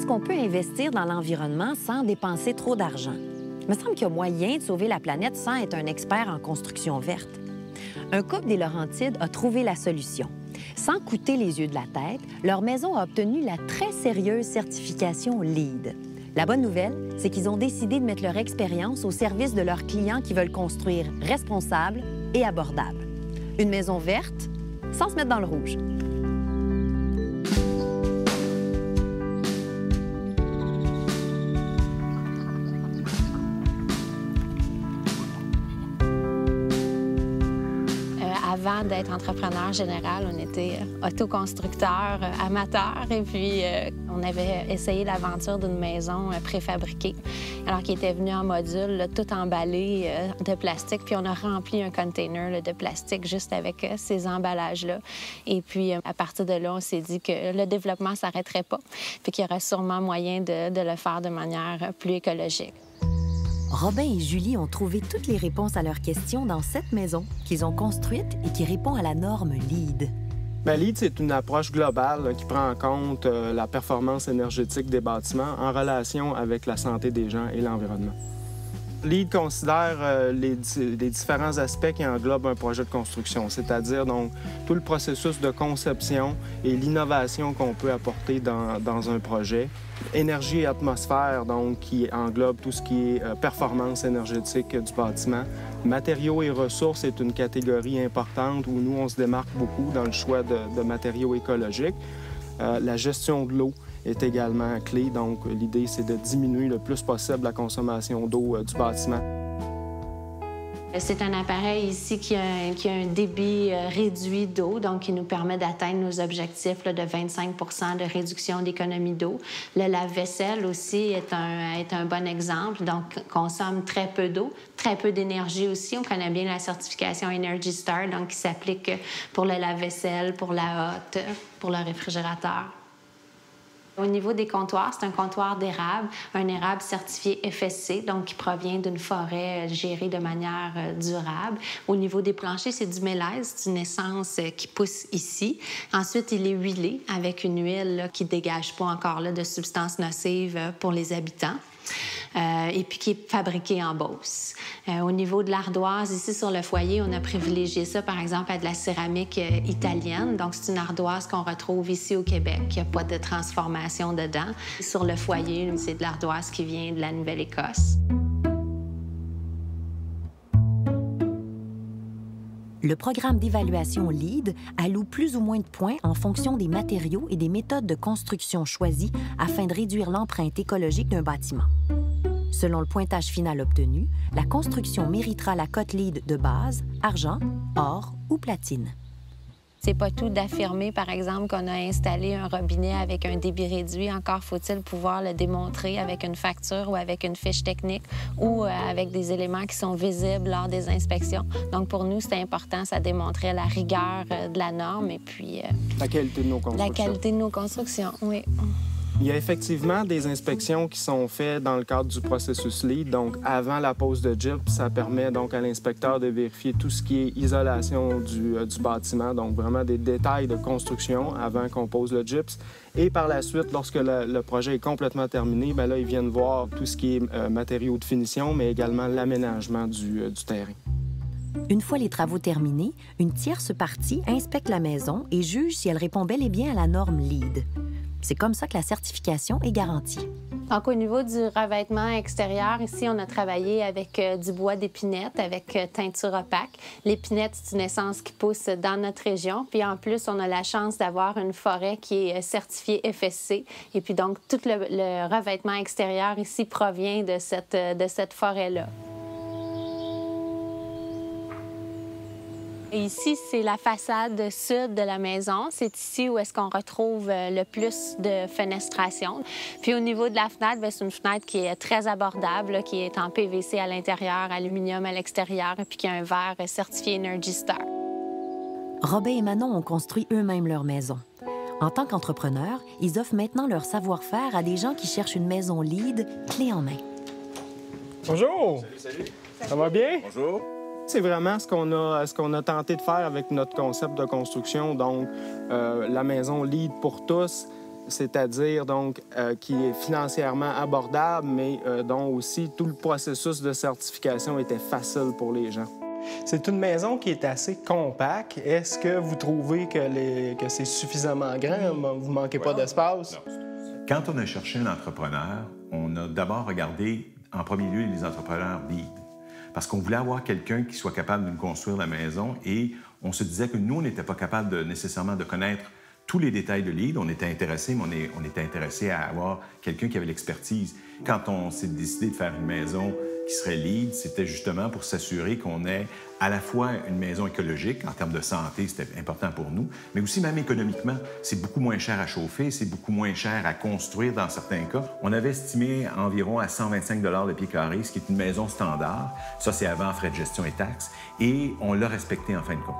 qu'on peut investir dans l'environnement sans dépenser trop d'argent? Il me semble qu'il y a moyen de sauver la planète sans être un expert en construction verte. Un couple des Laurentides a trouvé la solution. Sans coûter les yeux de la tête, leur maison a obtenu la très sérieuse certification LEED. La bonne nouvelle, c'est qu'ils ont décidé de mettre leur expérience au service de leurs clients qui veulent construire responsable et abordable. Une maison verte, sans se mettre dans le rouge. Avant d'être entrepreneur général, on était autoconstructeur amateur et puis on avait essayé l'aventure d'une maison préfabriquée, alors qui était venue en module, là, tout emballé de plastique, puis on a rempli un container là, de plastique juste avec ces emballages-là. Et puis à partir de là, on s'est dit que le développement ne s'arrêterait pas, puis qu'il y aurait sûrement moyen de le faire de manière plus écologique. Robin et Julie ont trouvé toutes les réponses à leurs questions dans cette maison qu'ils ont construite et qui répond à la norme LEED. Bien, LEED, c'est une approche globale là, qui prend en compte la performance énergétique des bâtiments en relation avec la santé des gens et l'environnement. LEED considère les différents aspects qui englobent un projet de construction, c'est-à-dire donc tout le processus de conception et l'innovation qu'on peut apporter dans un projet. Énergie et atmosphère, donc, qui englobe tout ce qui est performance énergétique du bâtiment. Matériaux et ressources est une catégorie importante où nous, on se démarque beaucoup dans le choix de matériaux écologiques. La gestion de l'eau est également clé. Donc, l'idée, c'est de diminuer le plus possible la consommation d'eau du bâtiment. C'est un appareil ici qui a un débit réduit d'eau, donc qui nous permet d'atteindre nos objectifs là, de 25 de réduction d'économie d'eau. Le lave-vaisselle aussi est un bon exemple, donc consomme très peu d'eau, très peu d'énergie aussi. On connaît bien la certification Energy Star, donc qui s'applique pour le lave-vaisselle, pour la hotte, pour le réfrigérateur. Au niveau des comptoirs, c'est un comptoir d'érable, un érable certifié FSC, donc qui provient d'une forêt gérée de manière durable. Au niveau des planchers, c'est du mélèze, c'est une essence qui pousse ici. Ensuite, il est huilé avec une huile là, qui ne dégage pas encore là, de substances nocives pour les habitants. Et puis qui est fabriqué en Beauce. Au niveau de l'ardoise, ici sur le foyer, on a privilégié ça, par exemple, à de la céramique italienne. Donc, c'est une ardoise qu'on retrouve ici au Québec. Il n'y a pas de transformation dedans. Sur le foyer, c'est de l'ardoise qui vient de la Nouvelle-Écosse. Le programme d'évaluation LEED alloue plus ou moins de points en fonction des matériaux et des méthodes de construction choisies afin de réduire l'empreinte écologique d'un bâtiment. Selon le pointage final obtenu, la construction méritera la cote LEED de base, argent, or ou platine. C'est pas tout d'affirmer, par exemple, qu'on a installé un robinet avec un débit réduit. Encore faut-il pouvoir le démontrer avec une facture ou avec une fiche technique ou avec des éléments qui sont visibles lors des inspections. Donc, pour nous, c'est important. Ça démontrait la rigueur de la norme et puis... la qualité de nos constructions. La qualité de nos constructions, oui. Il y a effectivement des inspections qui sont faites dans le cadre du processus LEED. Donc, avant la pose de gyps, ça permet donc à l'inspecteur de vérifier tout ce qui est isolation du bâtiment, donc vraiment des détails de construction avant qu'on pose le gyps. Et par la suite, lorsque le projet est complètement terminé, bien là, ils viennent voir tout ce qui est matériaux de finition, mais également l'aménagement du terrain. Une fois les travaux terminés, une tierce partie inspecte la maison et juge si elle répond bel et bien à la norme LEED. C'est comme ça que la certification est garantie. Donc, au niveau du revêtement extérieur, ici, on a travaillé avec du bois d'épinette, avec teinture opaque. L'épinette, c'est une essence qui pousse dans notre région. Puis, en plus, on a la chance d'avoir une forêt qui est certifiée FSC. Et puis, donc, tout le revêtement extérieur ici provient de cette forêt-là. Et ici, c'est la façade sud de la maison. C'est ici où est-ce qu'on retrouve le plus de fenestration. Puis au niveau de la fenêtre, c'est une fenêtre qui est très abordable, là, qui est en PVC à l'intérieur, aluminium à l'extérieur, puis qui a un verre certifié Energy Star. Robin et Manon ont construit eux-mêmes leur maison. En tant qu'entrepreneurs, ils offrent maintenant leur savoir-faire à des gens qui cherchent une maison LEED clé en main. Bonjour! Salut! Ça va bien? Bonjour! C'est vraiment ce qu'on a tenté de faire avec notre concept de construction. Donc, la maison LEED pour tous, c'est-à-dire donc qui est financièrement abordable, mais dont aussi tout le processus de certification était facile pour les gens. C'est une maison qui est assez compacte. Est-ce que vous trouvez que c'est suffisamment grand? Vous ne manquez pas d'espace? Quand on a cherché un entrepreneur, on a d'abord regardé en premier lieu les entrepreneurs lead. Parce qu'on voulait avoir quelqu'un qui soit capable de nous construire la maison et on se disait que nous, on n'était pas capable nécessairement de connaître tous les détails de lead. On était intéressé, mais on était intéressé à avoir quelqu'un qui avait l'expertise. Quand on s'est décidé de faire une maison qui serait lead, c'était justement pour s'assurer qu'on ait à la fois une maison écologique, en termes de santé, c'était important pour nous, mais aussi même économiquement. C'est beaucoup moins cher à chauffer, c'est beaucoup moins cher à construire dans certains cas. On avait estimé environ à 125 $ le pied carré, ce qui est une maison standard. Ça, c'est avant frais de gestion et taxes, et on l'a respecté en fin de compte.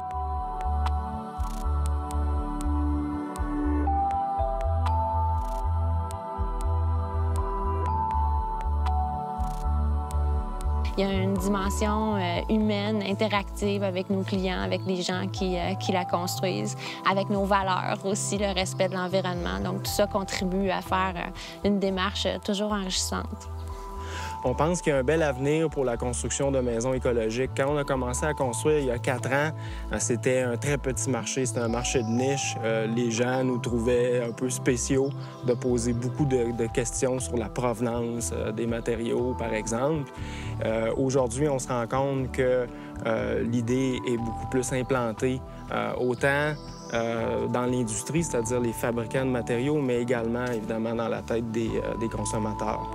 Il y a une dimension humaine, interactive avec nos clients, avec les gens qui la construisent, avec nos valeurs aussi, le respect de l'environnement. Donc, tout ça contribue à faire une démarche toujours enrichissante. On pense qu'il y a un bel avenir pour la construction de maisons écologiques. Quand on a commencé à construire il y a 4 ans, c'était un très petit marché, c'était un marché de niche. Les gens nous trouvaient un peu spéciaux de poser beaucoup de questions sur la provenance des matériaux, par exemple. Aujourd'hui, on se rend compte que l'idée est beaucoup plus implantée, autant dans l'industrie, c'est-à-dire les fabricants de matériaux, mais également, évidemment, dans la tête des consommateurs.